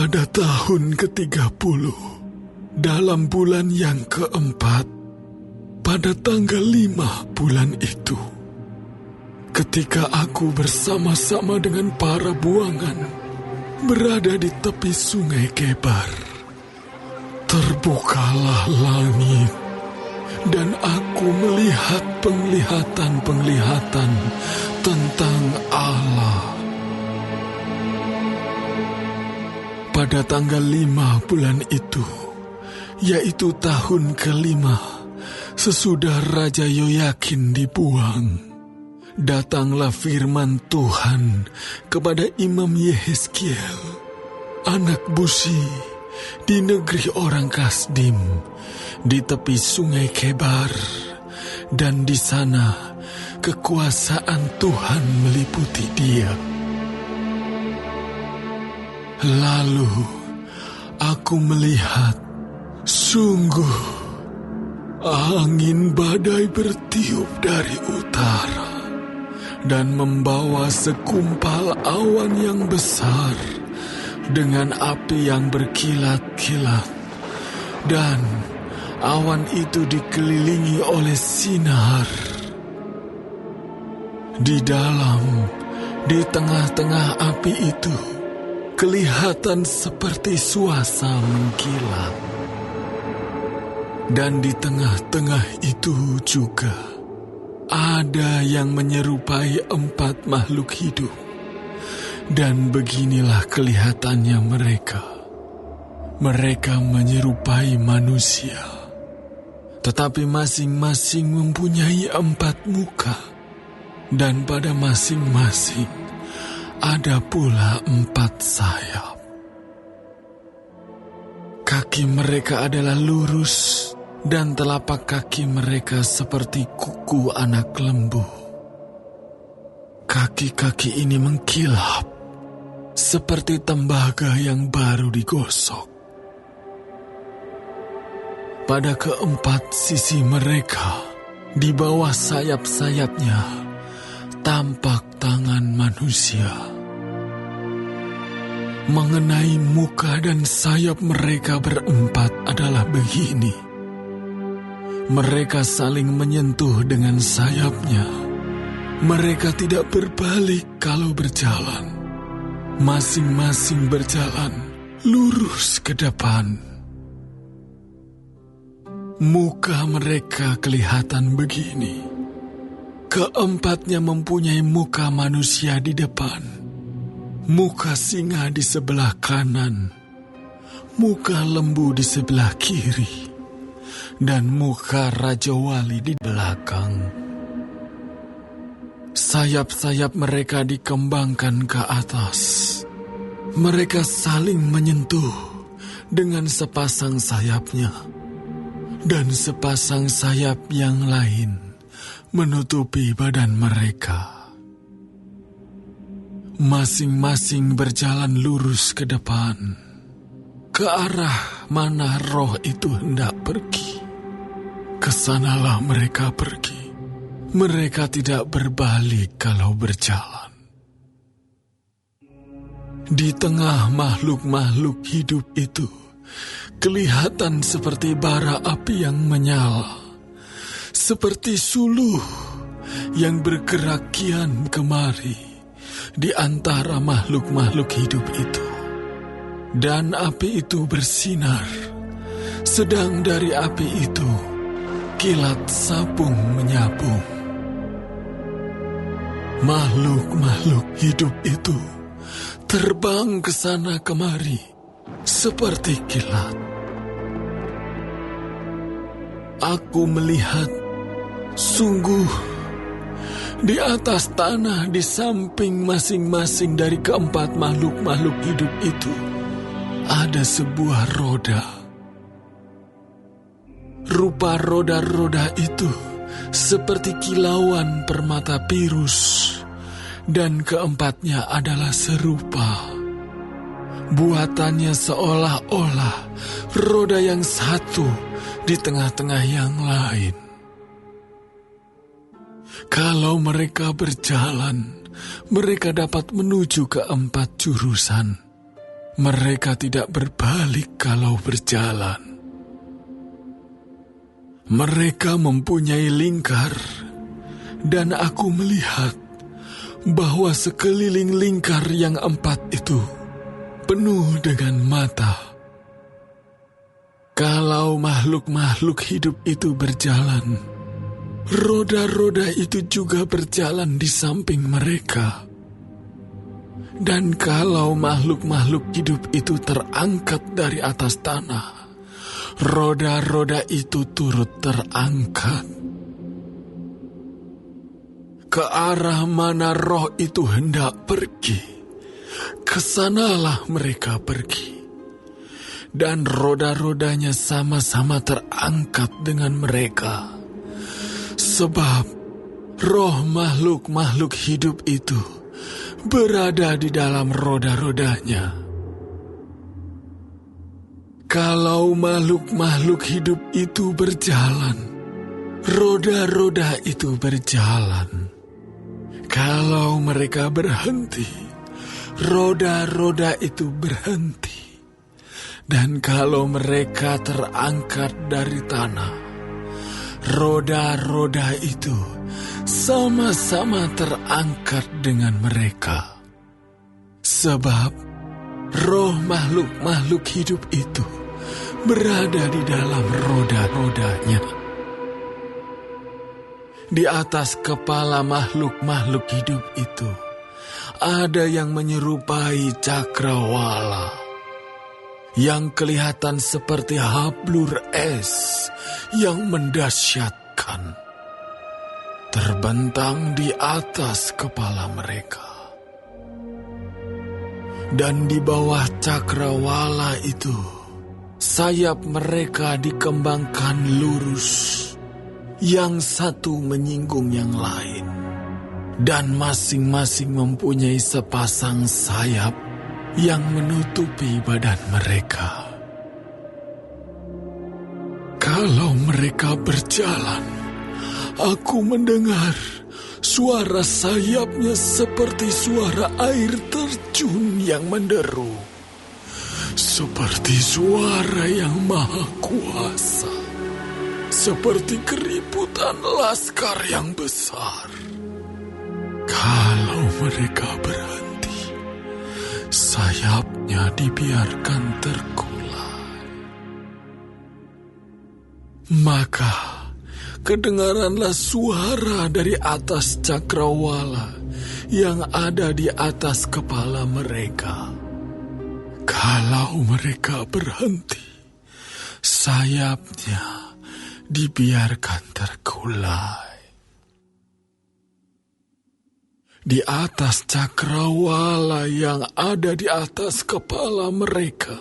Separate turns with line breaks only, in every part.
Pada tahun ke-30, dalam bulan yang keempat, pada tanggal 5 bulan itu, ketika aku bersama-sama dengan para buangan berada di tepi sungai Kebar, terbukalah langit dan aku melihat penglihatan-penglihatan tentang Allah. Pada tanggal 5 bulan itu, yaitu tahun ke-5, sesudah Raja Yoyakin dibuang, datanglah firman Tuhan kepada Imam Yehezkiel, anak Busi, di negeri orang Kasdim, di tepi sungai Kebar, dan di sana kekuasaan Tuhan meliputi dia. Lalu aku melihat, sungguh angin badai bertiup dari utara dan membawa sekumpal awan yang besar dengan api yang berkilat-kilat, dan awan itu dikelilingi oleh sinar. Di tengah-tengah api itu, kelihatan seperti suasa mengkilat. Dan di tengah-tengah itu juga ada yang menyerupai 4 makhluk hidup. Dan beginilah kelihatannya mereka. Mereka menyerupai manusia, tetapi masing-masing mempunyai 4 muka. Dan pada masing-masing ada pula 4 sayap. Kaki mereka adalah lurus, dan telapak kaki mereka seperti kuku anak lembu. Kaki-kaki ini mengkilap, seperti tembaga yang baru digosok. Pada ke-4 sisi mereka, di bawah sayap-sayapnya, tampak tangan manusia. Mengenai muka dan sayap mereka berempat adalah begini. Mereka saling menyentuh dengan sayapnya. Mereka tidak berbalik kalau berjalan. Masing-masing berjalan lurus ke depan. Muka mereka kelihatan begini. Keempatnya mempunyai muka manusia di depan, muka singa di sebelah kanan, muka lembu di sebelah kiri, dan muka Raja Wali di belakang. Sayap-sayap mereka dikembangkan ke atas. Mereka saling menyentuh dengan sepasang sayapnya, dan sepasang sayap yang lain menutupi badan mereka. Masing-masing berjalan lurus ke depan, ke arah mana roh itu hendak pergi. Kesanalah mereka pergi. Mereka tidak berbalik kalau berjalan. Di tengah makhluk-makhluk hidup itu, kelihatan seperti bara api yang menyala, seperti suluh yang bergerak kian kemari di antara makhluk-makhluk hidup itu. Dan api itu bersinar, sedang dari api itu kilat sabung menyabung. Makhluk-makhluk hidup itu terbang ke sana kemari seperti kilat. Aku melihat, sungguh, di atas tanah di samping masing-masing dari keempat makhluk-makhluk hidup itu ada sebuah roda. Rupa roda-roda itu seperti kilauan permata pirus, dan keempatnya adalah serupa. Buatannya seolah-olah roda yang satu di tengah-tengah yang lain. Kalau mereka berjalan, mereka dapat menuju ke 4 jurusan. Mereka tidak berbalik kalau berjalan. Mereka mempunyai lingkar, dan aku melihat bahwa sekeliling lingkar yang 4 itu penuh dengan mata. Kalau makhluk-makhluk hidup itu berjalan, roda-roda itu juga berjalan di samping mereka. Dan kalau makhluk-makhluk hidup itu terangkat dari atas tanah, roda-roda itu turut terangkat. Ke arah mana roh itu hendak pergi, kesanalah mereka pergi. Dan roda-rodanya sama-sama terangkat dengan mereka. Sebab roh makhluk-makhluk hidup itu berada di dalam roda-rodanya. Kalau makhluk-makhluk hidup itu berjalan, roda-roda itu berjalan. Kalau mereka berhenti, roda-roda itu berhenti. Dan kalau mereka terangkat dari tanah, roda-roda itu sama-sama terangkat dengan mereka. Sebab roh makhluk-makhluk hidup itu berada di dalam roda-rodanya. Di atas kepala makhluk-makhluk hidup itu ada yang menyerupai cakrawala, yang kelihatan seperti hablur es yang mendahsyatkan, terbentang di atas kepala mereka. Dan di bawah cakrawala itu, sayap mereka dikembangkan lurus, yang satu menyinggung yang lain, dan masing-masing mempunyai sepasang sayap yang menutupi badan mereka. Kalau mereka berjalan, aku mendengar suara sayapnya seperti suara air terjun yang menderu, seperti suara yang maha kuasa, seperti keributan laskar yang besar. Kalau mereka berhenti, sayapnya dibiarkan terkulai. Maka kedengaranlah suara dari atas cakrawala yang ada di atas kepala mereka. Kalau mereka berhenti, sayapnya dibiarkan terkulai. Di atas cakrawala yang ada di atas kepala mereka,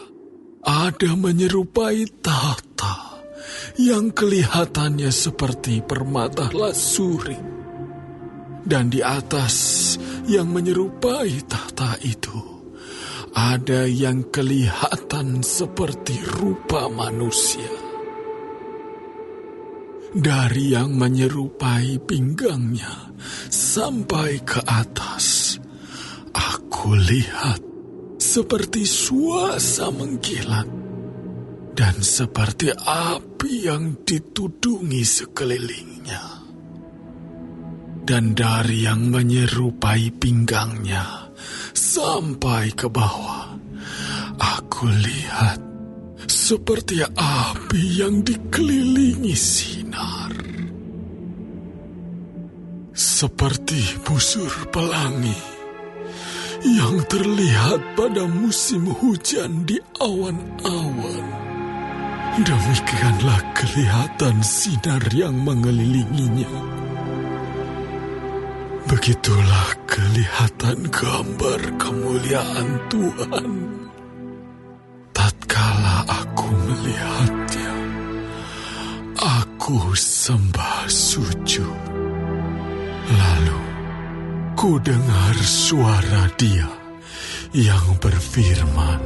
ada menyerupai tahta yang kelihatannya seperti permata lasuri. Dan di atas yang menyerupai tahta itu, ada yang kelihatan seperti rupa manusia. Dari yang menyerupai pinggangnya sampai ke atas, aku lihat seperti suasa mengkilat dan seperti api yang ditudungi sekelilingnya. Dan dari yang menyerupai pinggangnya sampai ke bawah, aku lihat seperti api yang dikelilingi sinar. Seperti busur pelangi yang terlihat pada musim hujan di awan-awan. Demikianlah kelihatan sinar yang mengelilinginya. Begitulah kelihatan gambar kemuliaan Tuhan. Tatkala aku melihatnya, aku sembah sujud. Lalu ku dengar suara Dia yang berfirman,